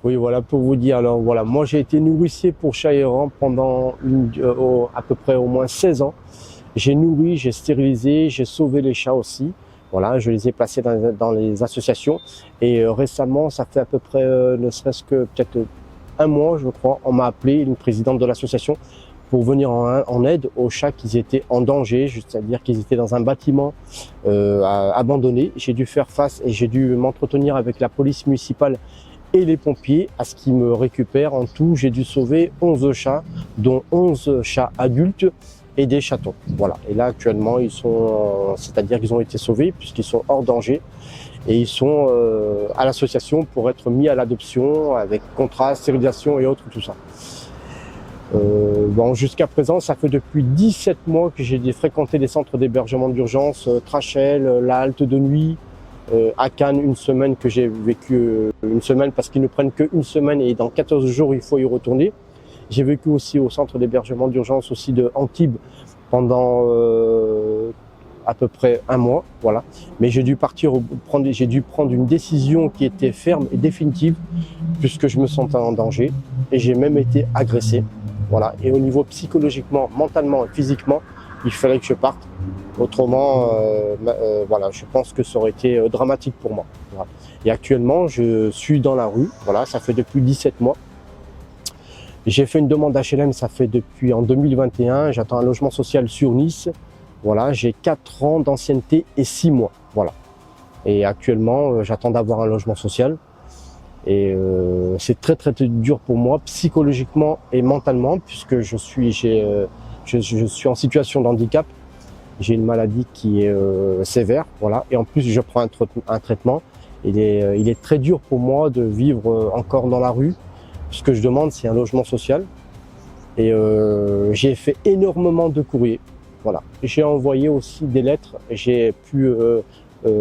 Oui, voilà, pour vous dire. Alors voilà, moi j'ai été nourricier pour chats errants pendant à peu près au moins 16 ans. J'ai nourri, j'ai stérilisé, j'ai sauvé les chats aussi. Voilà, je les ai placés dans les associations. Et récemment, ça fait à peu près, ne serait-ce que peut-être un mois, je crois, on m'a appelé, une présidente de l'association, pour venir en aide aux chats qui étaient en danger, c'est-à-dire qu'ils étaient dans un bâtiment abandonné. J'ai dû faire face et j'ai dû m'entretenir avec la police municipale et les pompiers à ce qu'ils me récupèrent. En tout, j'ai dû sauver 11 chats, dont 11 chats adultes et des chatons. Voilà. Et là, actuellement, ils sont, c'est-à-dire qu'ils ont été sauvés puisqu'ils sont hors danger et ils sont à l'association pour être mis à l'adoption avec contrat, stérilisation et autres, tout ça. Bon, jusqu'à présent, ça fait depuis 17 mois que j'ai fréquenté des centres d'hébergement d'urgence, Trachel, la halte de nuit, à Cannes, une semaine que j'ai vécu, une semaine parce qu'ils ne prennent qu'une semaine et dans 14 jours, il faut y retourner. J'ai vécu aussi au centre d'hébergement d'urgence aussi de Antibes pendant à peu près un mois, voilà. Mais j'ai dû prendre une décision qui était ferme et définitive puisque je me sentais en danger et j'ai même été agressé. Voilà. Et au niveau psychologiquement, mentalement et physiquement, il fallait que je parte. Autrement, voilà, je pense que ça aurait été dramatique pour moi. Voilà. Et actuellement, je suis dans la rue. Voilà, ça fait depuis 17 mois. J'ai fait une demande d'HLM, ça fait depuis en 2021. J'attends un logement social sur Nice. Voilà, j'ai 4 ans d'ancienneté et 6 mois. Voilà. Et actuellement, j'attends d'avoir un logement social. Et c'est très dur pour moi, psychologiquement et mentalement, puisque je suis en situation de handicap. J'ai une maladie qui est sévère, voilà. Et en plus, je prends un traitement. Il est très dur pour moi de vivre encore dans la rue. Ce que je demande, c'est un logement social. Et j'ai fait énormément de courriers. Voilà. J'ai envoyé aussi des lettres. J'ai pu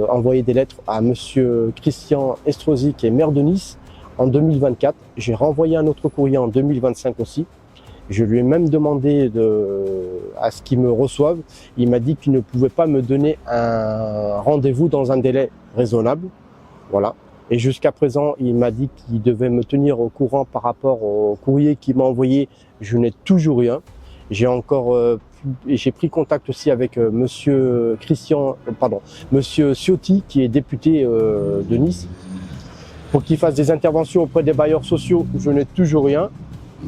envoyer des lettres à monsieur Christian Estrosi, qui est maire de Nice, en 2024. J'ai renvoyé un autre courrier en 2025 aussi. Je lui ai même demandé à ce qu'il me reçoive. Il m'a dit qu'il ne pouvait pas me donner un rendez-vous dans un délai raisonnable. Voilà. Et jusqu'à présent, il m'a dit qu'il devait me tenir au courant par rapport au courrier qu'il m'a envoyé. Je n'ai toujours rien. J'ai pris contact aussi avec monsieur Ciotti, qui est député de Nice, pour qu'il fasse des interventions auprès des bailleurs sociaux. Je n'ai toujours rien.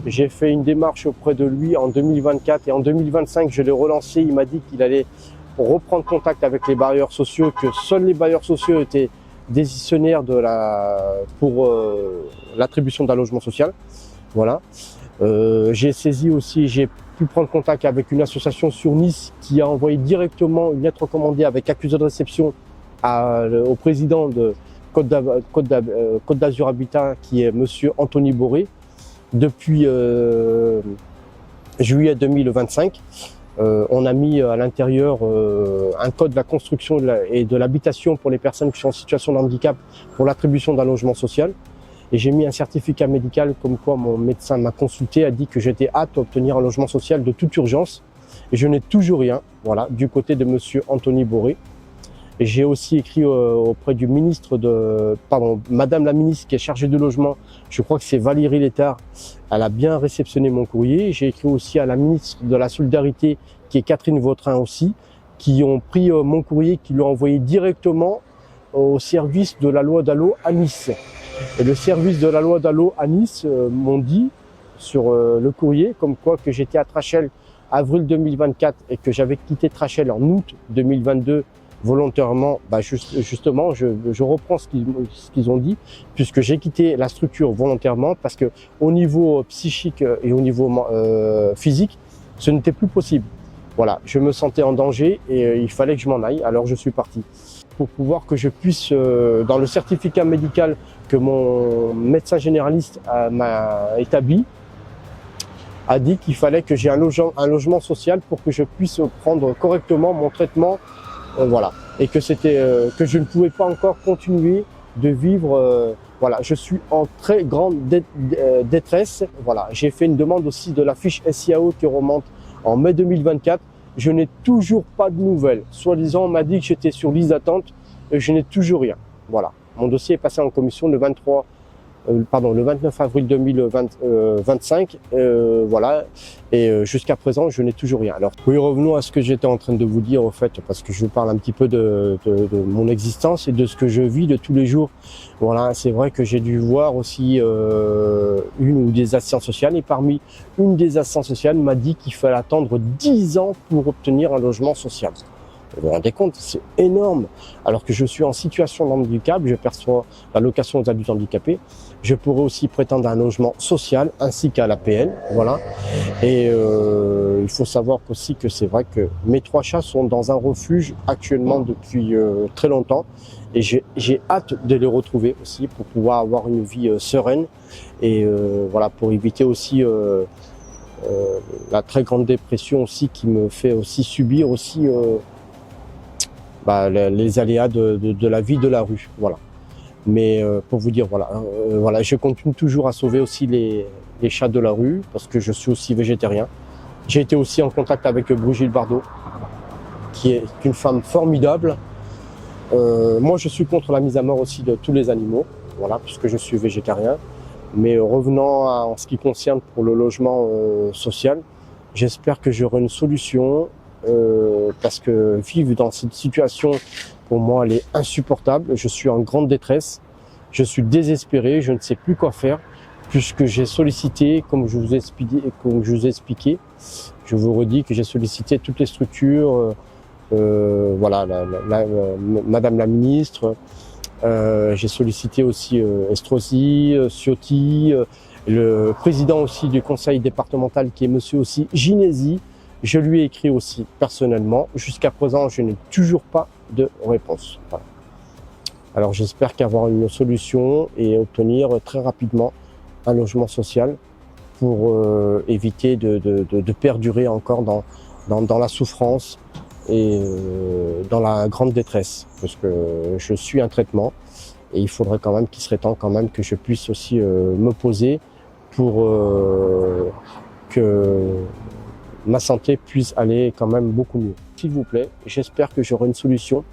J'ai fait une démarche auprès de lui en 2024 et en 2025, je l'ai relancé. Il m'a dit qu'il allait reprendre contact avec les bailleurs sociaux, que seuls les bailleurs sociaux étaient décisionnaires pour l'attribution d'un logement social. Voilà. J'ai pu prendre contact avec une association sur Nice qui a envoyé directement une lettre recommandée avec accusé de réception au président de Côte d'Azur Habitat, qui est monsieur Anthony Boré, depuis juillet 2025. On a mis à l'intérieur un code de la construction et de l'habitation pour les personnes qui sont en situation de handicap pour l'attribution d'un logement social. Et j'ai mis un certificat médical comme quoi mon médecin m'a consulté, a dit que j'étais apte à obtenir un logement social de toute urgence. Et je n'ai toujours rien, voilà, du côté de monsieur Anthony Boré. Et j'ai aussi écrit auprès du madame la ministre qui est chargée du logement, je crois que c'est Valérie Létard, elle a bien réceptionné mon courrier. J'ai écrit aussi à la ministre de la Solidarité, qui est Catherine Vautrin aussi, qui ont pris mon courrier, qui l'ont envoyé directement au service de la loi DALLO à Nice. Et le service de la loi DALLO à Nice m'ont dit sur le courrier, comme quoi que j'étais à Trachel avril 2024 et que j'avais quitté Trachel en août 2022 volontairement. Justement, je reprends ce qu'ils ont dit, puisque j'ai quitté la structure volontairement parce que au niveau psychique et au niveau physique, ce n'était plus possible. Voilà, je me sentais en danger et il fallait que je m'en aille, alors je suis parti. Pour pouvoir que je puisse, dans le certificat médical que mon médecin généraliste m'a établi, a dit qu'il fallait que j'ai un logement social pour que je puisse prendre correctement mon traitement, voilà, et que que je ne pouvais pas encore continuer de vivre. Voilà, je suis en très grande détresse. Voilà, j'ai fait une demande aussi de la fiche SIAO qui remonte en mai 2024. Je n'ai toujours pas de nouvelles. Soi-disant, on m'a dit que j'étais sur liste d'attente et je n'ai toujours rien. Voilà. Mon dossier est passé en commission le 23 le 29 avril 2025, voilà, et jusqu'à présent, je n'ai toujours rien. Alors, oui, revenons à ce que j'étais en train de vous dire, au fait, parce que je vous parle un petit peu de mon existence et de ce que je vis de tous les jours. Voilà, c'est vrai que j'ai dû voir aussi une ou des assistantes sociales, et parmi une des assistantes sociales m'a dit qu'il fallait attendre 10 ans pour obtenir un logement social. Vous vous rendez compte, c'est énorme. Alors que je suis en situation de handicap, je perçois l'allocation aux adultes handicapés. Je pourrais aussi prétendre à un logement social ainsi qu'à l'APL, voilà. Et il faut savoir aussi que c'est vrai que mes 3 chats sont dans un refuge actuellement depuis très longtemps. Et j'ai hâte de les retrouver aussi pour pouvoir avoir une vie sereine. Et voilà, pour éviter aussi la très grande dépression aussi qui me fait aussi subir aussi les aléas de la vie de la rue, voilà. Mais pour vous dire, voilà, je continue toujours à sauver aussi les chats de la rue parce que je suis aussi végétarien. J'ai été aussi en contact avec Brigitte Bardot, qui est une femme formidable. Moi, je suis contre la mise à mort aussi de tous les animaux, voilà, puisque je suis végétarien. Mais revenant en ce qui concerne pour le logement social, j'espère que j'aurai une solution. Parce que vivre dans cette situation, pour moi, elle est insupportable. Je suis en grande détresse, je suis désespéré, je ne sais plus quoi faire, puisque j'ai sollicité, comme je vous ai expliqué, je vous redis que j'ai sollicité toutes les structures, voilà, Madame la ministre, j'ai sollicité aussi Estrosi, Ciotti, le président aussi du conseil départemental qui est monsieur aussi Ginesi. Je lui ai écrit aussi personnellement. Jusqu'à présent, je n'ai toujours pas de réponse. Voilà. Alors j'espère qu'avoir une solution et obtenir très rapidement un logement social pour éviter de perdurer encore dans la souffrance et dans la grande détresse. Parce que je suis un traitement et il faudrait quand même qu'il serait temps quand même que je puisse aussi me poser pour que ma santé puisse aller quand même beaucoup mieux. S'il vous plaît, j'espère que j'aurai une solution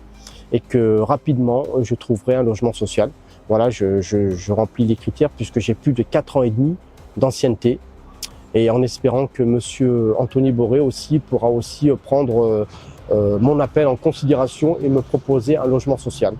et que rapidement je trouverai un logement social. Voilà, je remplis les critères puisque j'ai plus de 4 ans et demi d'ancienneté et en espérant que monsieur Anthony Boré aussi pourra aussi prendre mon appel en considération et me proposer un logement social.